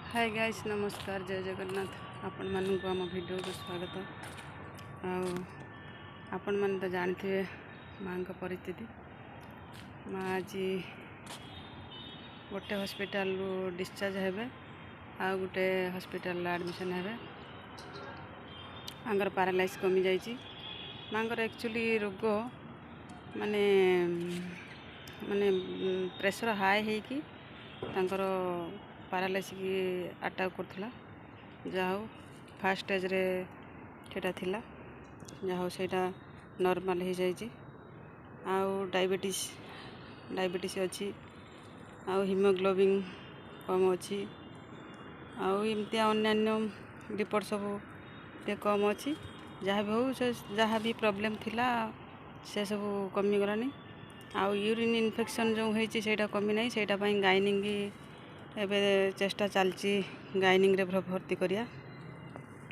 Hi guys नमस्कार जय जगन्नाथ आपण मानू आम वीडियो को स्वागत। आपण मन तो जानते माँ का परिस्थिति। माँ आज गोटे हॉस्पिटल डिस्चार्ज हेबे आ गोटे हॉस्पिटल एडमिशन हेबे। माँगर पैरालाइज कमी जाइए। माँगर एक्चुअली रोग माने माने प्रेशर हाई है कि पैरालाइस की अटैक करथिला। जाओ फास्ट स्टेज रे सेटा थिला, जाओ सेटा नॉर्मल हो जाइए। आउ डायबिटीज अच्छी, आउ हीमोग्लोबिन कम अच्छी, आउ एमती अन्य रिपोर्ट सब कम अच्छी। जहाँ भी हो जहाँ भी प्रॉब्लम थिला से सब कमी गलानी। आउ यूरिन इन्फेक्शन जो होती है कमी ना, से गाइनिंग एबे चेष्टा चलती गाइनिंग रे भर्ती करिया।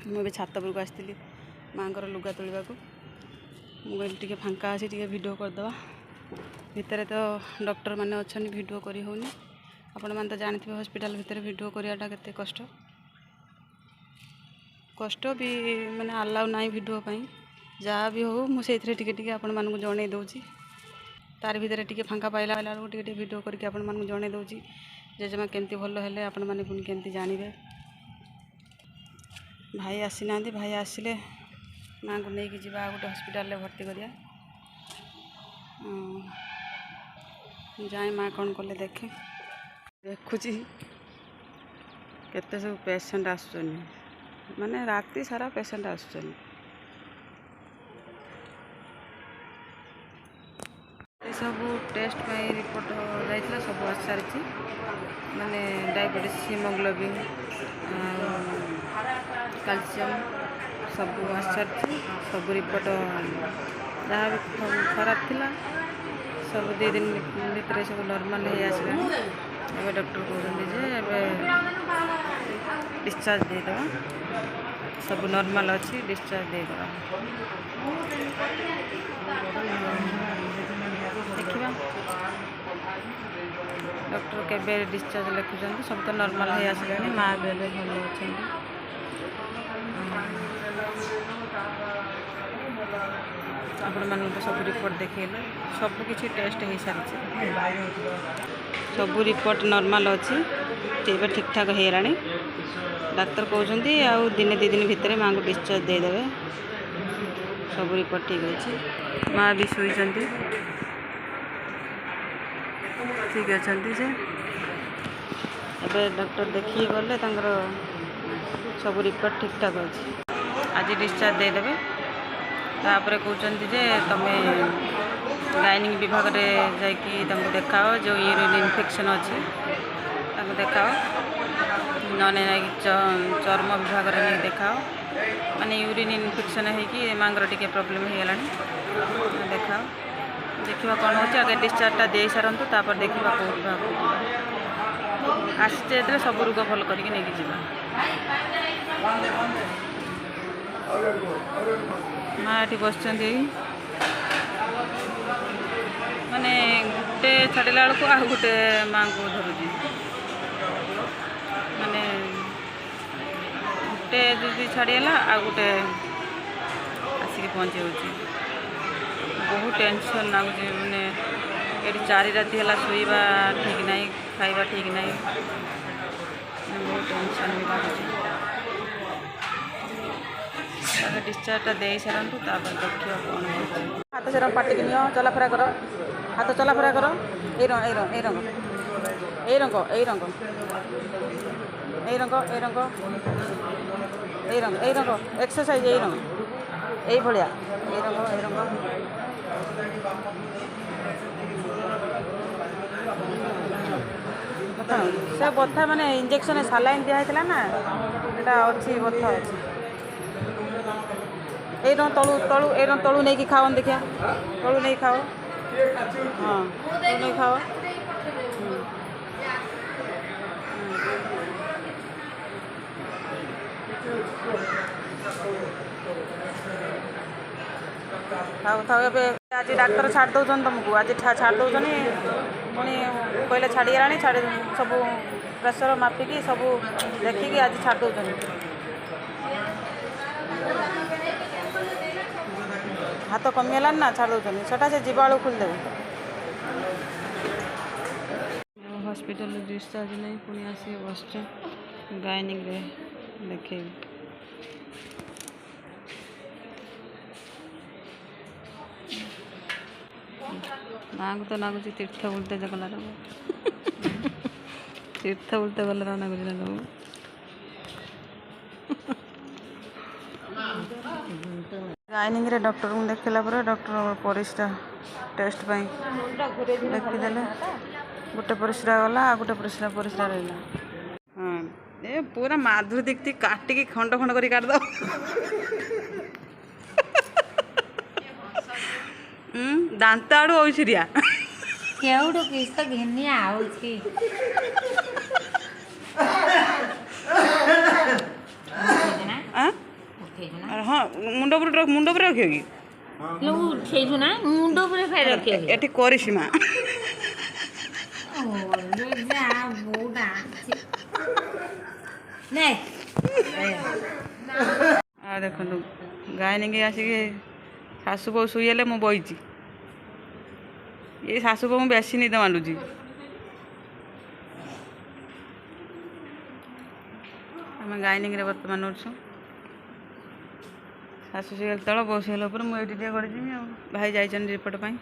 मुझे छात उपरको आसती माँ को लुगा तोलिया को मुझे फांका अच्छी टे भिडियो करदे। भितर तो डॉक्टर मैंने अच्छा भिडियो करी होनी। आपण मैंने तो जानते हॉस्पिटल भितर भिडियो कराटा केते कष्ट भी मैंने अलाउ ना भिडियो जहाँ भी हो मुझे टे आपण मानक जन दूसरी। तार भितर टे फांका पाइला बेलू टे भिडियो करके आपण मानक जन दूसरी। जेजेमा केमती भल हेले आपण मैंने पुणी केमती जानवे। भाई आसी ना, भाई आसिले माँ को लेकिन जावा गोटे हॉस्पिटल भर्ती करिया। जाए माँ कौन कले देखे देखुची केते सब पेशेंट आसुचन, माने राति सारा पेशेंट आसुचन। सब टेस्ट रिपोर्ट जाइए सब आसी सारी, माने डायबिटीज हीमोग्लोबिन कैल्शियम सब आसी सारी। सब रिपोर्ट जहाँ भी खराब थिला सब 2 दिन भीतर सब नॉर्मल हो आसला। एवं डॉक्टर कहते डिस्चार्ज देदेवा, सब नॉर्मल अच्छी डिस्चार्ज देदेवा। देखा डॉक्टर केबे डिस्चार्ज लिखुं, सब तो नॉर्मल हो आसला। माँ बेले भल अच्छा। आपण मान सब रिपोर्ट देखेले सब किसी टेस्ट हो सारी, सब रिपोर्ट नॉर्मल अच्छी टे ठीक ठाक होगा। डाक्तर कहते आउ दिने 2 दिन भितर माँ को डिस्चार्ज देदेवे। सब रिपोर्ट ठीक अच्छे। माँ भी शुई ठीक अच्छा जे एवं डॉक्टर देखिए गले सब रिपोर्ट ठीक ठाक अच्छे। आज डिस्चार्ज देदेवे। तापर कहते जे तुम गाइनिंग विभाग रे जाकि देखाओ, जो यूरिन इन्फेक्शन अच्छे देखाओ, नने चर्म विभाग रे नहीं देखाओ। माने यूरिन इन्फेक्शन है माँ टे प्रॉब्लम हो गला। देखाओ देखा कौन हो आगे डिस्चार्जटा दे सारतु, तापर देखा कौ विभाग आसचे सब रोग भल करके नहीं जावा। माँ ये बस माने गोटे छाड़ा बेलू आ गोटे माँ को धरुची, माने गोटे दीदी छाड़ीगला आ गोटे आसिक पहुँचे। बहुत टेंशन लगुच, मैंने ये 4 राति है शोवा ठीक ना, खाइबा ठीक ना, बहुत टेंशन भी लगुच। डिस्चार्जटा दे सारतु, तापर देखिए कौन हो। हाथ से पाटिक नि चलाफेरा कर, हाथ चलाफेरा कर। ए रंग ए रंग ए रंग ए रंग ए रंग ए रंग ए रंग ए रंग एक्सरसाइज ए रंग ए भलिया ए रंग ए रंग। से बथा माने इंजेक्शन सालाइन दिखाई ना, यहाँ अच्छी बथा अच्छी। ए तलू तलू ए तलू नहीं खाओ, देखिया तलू नहीं खाओ। हाँ तलू नहीं खाओ। खाओ खाओ। आज डाक्तर छाड़ दौन तुमको, आज छाड़ दौन पुणी कहले छाड़गला छाड़ सब प्रेसर मापिकी सब देखिकी आज छाड़ दौरान हाथ कमीगला ना छाड़ दौरान सेटा से जीवा बेलू खोलीदेवे हॉस्पिटल डिस्चार्ज नहीं पुणी आसिक बस गाइनिंग रे देखे माँ को तो लगुच तीर्थ बुलते गलार तीर्थ बुलते गलार लगुच ना गाइनिंग रे डॉक्टर को देखला पर डॉक्टर परिस्रा टेस्ट देखीदे गोटे परिस्रा गला आ गोटे परिस्रा परिस्रा रहा हाँ ए पूरा माधुरी दीप्ति काटिकी खंड खंड कर काट दो दांत आड़ू औषरिया केवड़ो किस तो घेनी आउची हाँ मुंड पर रखियो कि लो उठेजु ना मुंड पर फेर रखियो एठी करिसीमा ओ ले जा बोडा ने आ देखो गाइनिंग आसिक शाशु बहु शुईले मु बही ये शाशु बहु बेसी निद मालुची आम गाइनिंग रे बर्तमान अच्छु शाशु शुईगल तल बहु शुईगल उपर मुझे टे गड़ी भाई जाइछन रिपोर्ट पाई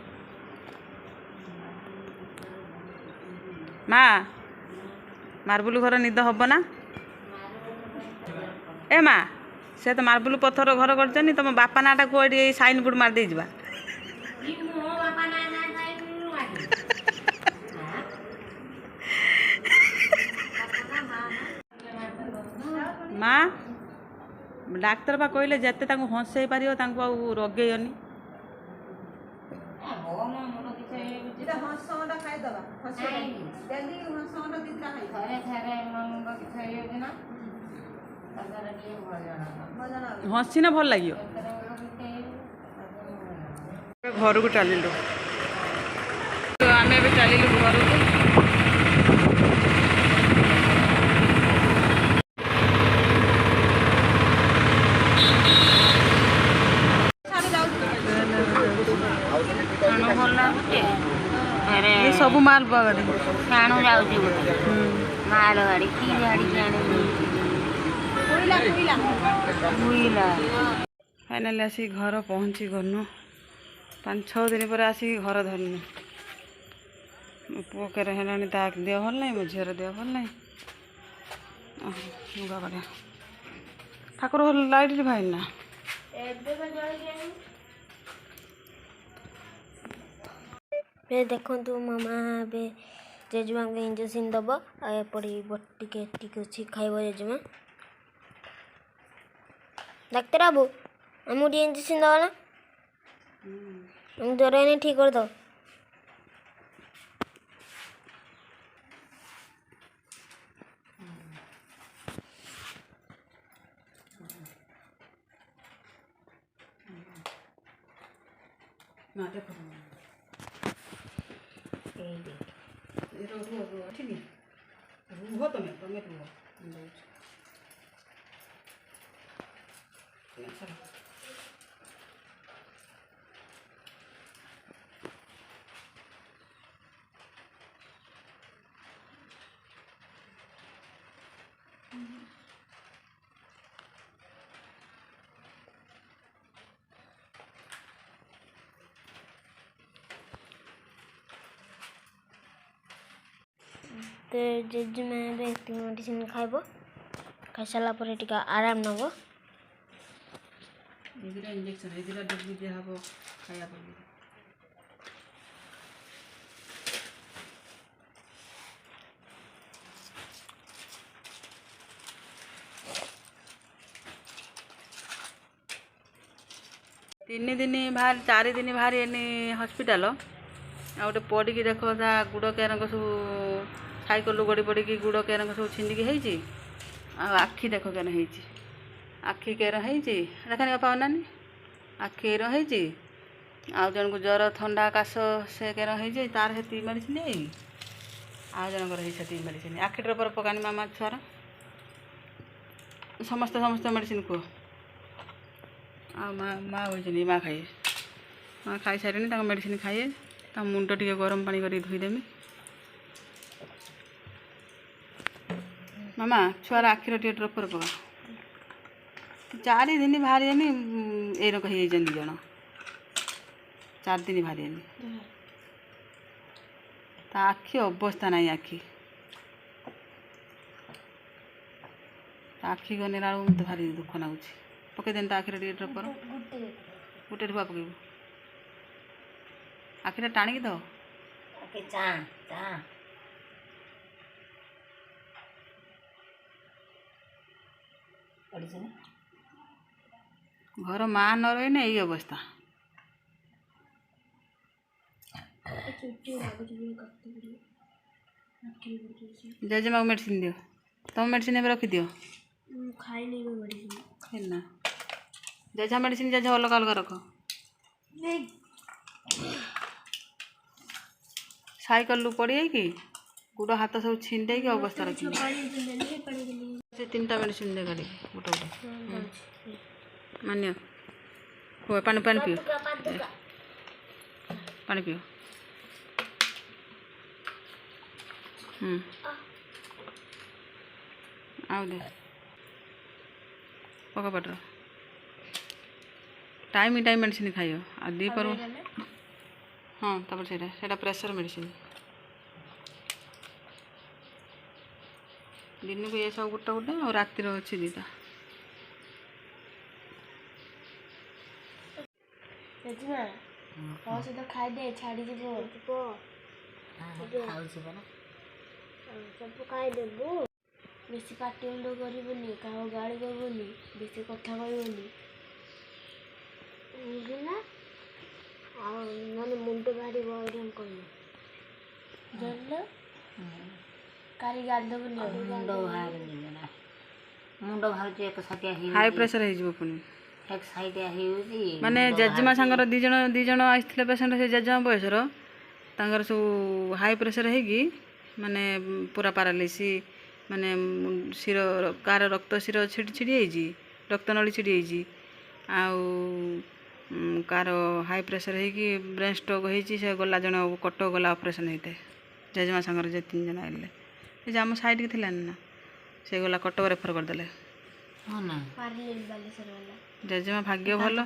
माँ मार्बल घर निद हम ना ए माँ से तो मार्बल पत्थर घर कर तुम बापा नाटा कौटी साइन बोर्ड मारदे जा माँ डाक्तर बा कहले जिते हंसई पार रगेयनी हसी ना भल लगे घर को चलिलु आम चलिलु घर को ये सब माल गाड़ी साणु जाउची माल गाड़ी की गाड़ी जाने फाइनाल आसी घर पहुँची गनु 5-6 दिन पर आसिक घर धरनु मो पुओ के रहलानी ता देह भल नहीं मो झीर देह भल नहीं लुगा बढ़िया ठाकुर लाइट भाई ना देखु मामा ए जेजेमा को इंजेक्शन दब आड़ी टे अच्छी खाइब जेजेमा डाक्तर बाबू आमको टे इंजेक्शन दब ना ज्वर नहीं ठीक कर दो रुह तुम्हें रुह तो जेजेमा मेडिसिन खाइब खाई सारा पर टिका आराम नब इंजेक्शन डेली दिया खाया तीन दिन बाहर 4 दिन बाहर एने हॉस्पिटल गोटे पड़ी देख गुड़ केरक सब साइकल गड़ी पड़ी गुड़ केरक सब छिंदिकी होती आखि देख केन हो आखि केर हो देखा पाऊनानी आखि केर हो जन को ज्वर थंडा काश से केर हो तार हेती मेडिसिन ଆଉ ଜଣଙ୍କର ହେଇ ସେତିକି ମେଡ଼ିସିନ୍। ଆଖି ଡ୍ରପର ପକାନି ମାମା ଛୁଆର। ସମସ୍ତେ ମେଡ଼ିସିନ୍ କୁହ। ଆଉ ମା ହୋଇଛନ୍ତି ମା ଖାଇବେ। ମା ଖାଇସାରିଲେଣି ତାଙ୍କ ମେଡ଼ିସିନ୍ ଖାଇବେ। ତାଙ୍କ ମୁଣ୍ଡ ଟିକେ ଗରମ ପାଣି କରିକି ଧୋଇଦେମି। ମାମା ଛୁଆର ଆଖିର ଟିକେ ଡ୍ରପର ପକା। 4 ଦିନ ବାହାରିବେନି ଏଇରକ ହେଇଯାଇଛନ୍ତି 2 ଜଣ। 4 ଦିନ ବାହାରିବେନି। ତା ଆଖି ଅବସ୍ଥା ନାହିଁ। ଆଖି ଗନେଲା ବେଳକୁ ମୋତେ ଭାରି ଦୁଃଖ ଲାଗୁଛି। ପକେଇଦେନି ତା ଆଖିରେ ଟିକେ ଡ୍ରପର। ଗୋଟେ ଠୁଆ ପକେଇବୁ। ଆଖିଟା ଟାଣିକି ଦ। ଘର ମା ନ ରହିନେ ଏଇ ଅବସ୍ଥା। ଜେଜେମାକୁ ମେଡ଼ିସିନ୍ ଦିଅ। ତମ ମେଡ଼ିସିନ୍ ଏବେ ରଖିଦିଅ। ନା ଜେଜା ମେଡ଼ିସିନ୍ ଜେଜା ଅଲଗା ରଖ। ସାଇକେଲରୁ ପଡ଼ିଯାଇକି ଗୋଡ଼ ହାତ ସବୁ ଛିଣ୍ଡେଇକି ଅବସ୍ଥା ରଖି। ସେ 3ଟା ମେଡ଼ିସିନ୍ ଦେ ଗାଡ଼ି ଗୋଟେ ମାନ୍ୟ ହୁଏ। ପାଣି ପିଅ। ପାଣି ପିଅ। ଆଉ ଦେ ପକା ପାଟର। ଟାଇମ୍ ମେଡ଼ିସିନ୍ ଖାଇବ। ଆଉ ଦିପହର ହଁ ତାପରେ ସେଇଟା ପ୍ରେସର୍ ମେଡ଼ିସିନ୍। ଦିନକୁ ଏ ସବୁ ଗୋଟେ ଆଉ ରାତିର ଅଛି 2ଟା। ଖାଇଦେ ଛାଡ଼ିଯିବ। ସବୁ ଖାଇଦେବୁ। ବେଶୀ ପାଟି ମୁଣ୍ଡ କରିବୁନି, କାହାକୁ ଗାଳି କରିବୁନି, ବେଶୀ କଥା କହିବୁନି ବୁଝିଲା। ଆଉ ମାନେ ମୁଣ୍ଡ ବାହାରିବ ଏଇଟା କହିବୁ। ଜାଣିଲ କାଲି ଗାଧବୁନି। ମୁଣ୍ଡ ବାହାରୁଛି ଏକ ସାଇଟିଆ ହେଇଯାଉଛି। ହାଇ ପ୍ରେସର ହେଇଯିବ ପୁଣି। ଏକ ସାଇଟିଆ ହେଇଯାଉଛି। ମାନେ ଜେଜେମା ସାଙ୍ଗର 2 ଜଣ ଆସିଥିଲେ ପେସେଣ୍ଟ। ସେ ଜେଜେମା ବୟସର ତାଙ୍କର ସବୁ ହାଇ ପ୍ରେସର ହେଇକି ମାନେ ପୁରା ପାରାଲିସିସ୍। ମାନେ ଶିର କାହାର ରକ୍ତ ଶିର ଛିଡ଼ି ଯାଇଛି, ରକ୍ତନଳୀ ଛିଡ଼ି ଯାଇଛି। ଆଉ କାହାର ହାଇ ପ୍ରେସର ହେଇକି ବ୍ରେନ୍ ଷ୍ଟ୍ରୋକ୍ ହେଇଛି। ସେ ଗଲା ଜଣେ କଟକ ଗଲା ଅପରେସନ୍ ହେଇଥାଏ। ଜେଜେମା ସାଙ୍ଗର ଯେ 3 ଜଣ ଆସିଲେ ସେ ଯେ ଆମ ସାଇଡ଼୍କି ଥିଲାନି ନା, ସେ ଗଲା କଟକ ରେଫର୍ କରିଦେଲେ। ଜେଜେମା ଭାଗ୍ୟ ଭଲ।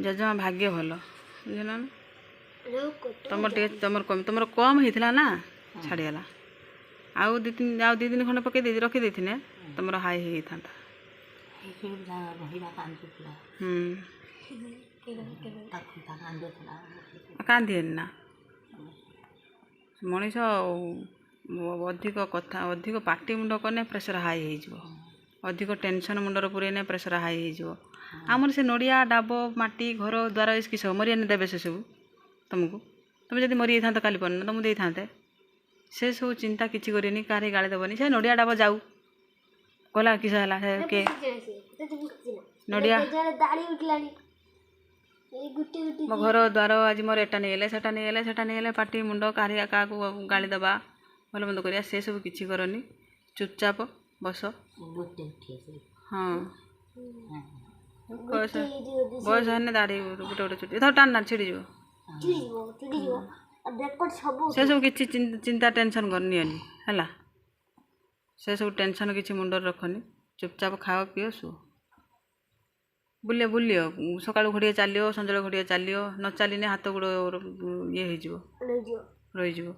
ଜେଜେମା ଭାଗ୍ୟ ଭଲ ବୁଝିଲ ନା। ତମର କମ୍ ହେଇଥିଲା ନା ଛାଡ଼ିଗଲା। ଆଉ 2 ଦିନ ଖଣ୍ଡେ ରଖିଦେଇଥିନେ ତମର ହାଇ ହେଇଥାନ୍ତା। କାନ୍ଦିଏନି ନା ମଣିଷ। ଅଧିକ ପାଟି ମୁଣ୍ଡ କଲେ ପ୍ରେସର ହାଇ ହେଇଯିବ। ଅଧିକ ଟେନସନ୍ ମୁଣ୍ଡର ପୁରେଇନେ ପ୍ରେସର ହାଇ ହେଇଯିବ। ଆମର ସେ ନଡ଼ିଆ ଡାବ ମାଟି ଘର ଦ୍ୱାର କିସ ମରିଆନି ଦେବେ ସେସବୁ ତୁମକୁ। ତୁମେ ଯଦି ମରିଯାଇଥାନ୍ତ କାଲି ପର୍ଯ୍ୟନ୍ତ ତୁମକୁ ଦେଇଥାନ୍ତେ। ସେ ସବୁ ଚିନ୍ତା କିଛି କରିନି, କାହାରି ଗାଳି ଦେବନି। ସେ ନଡ଼ିଆ ଡାବ ଯାଉ ଗଲା କିସ ହେଲା। କିଏ ନଡ଼ିଆ ମୋ ଘର ଦ୍ୱାର ଆଜି ମୋର ଏଟା ନେଇଗଲେ ସେଟା ନେଇଗଲେ ପାଟି ମୁଣ୍ଡ କାହାକୁ ଗାଳି ଦେବା ଭଲ ମନ୍ଦ କରିବା ସେସବୁ କିଛି କରନି। ଚୁପଚାପ ବସ। ହଁ ବୟସ ହେଲେ ଦାଢ଼ି ଗୋଟେ ଚୁଟି ଟାଣ ଛିଡ଼ିଯିବ। ସେସବୁ କିଛି ଚିନ୍ତା ଟେନସନ୍ ନିଅନି ହେଲା। ସେସବୁ ଟେନସନ୍ କିଛି ମୁଣ୍ଡରେ ରଖନି। ଚୁପଚାପ ଖାଅ ପିଅ ଶୁଅ। ବୁଲିବ ସକାଳୁ ଘଡ଼ିଏ ଚାଲିବ, ସଞ୍ଜବେଳେ ଘଡ଼ିଏ ଚାଲିବ। ନ ଚାଲିନେ ହାତ ଗୋଡ଼ ଇଏ ହେଇଯିବ, ରହିଯିବ।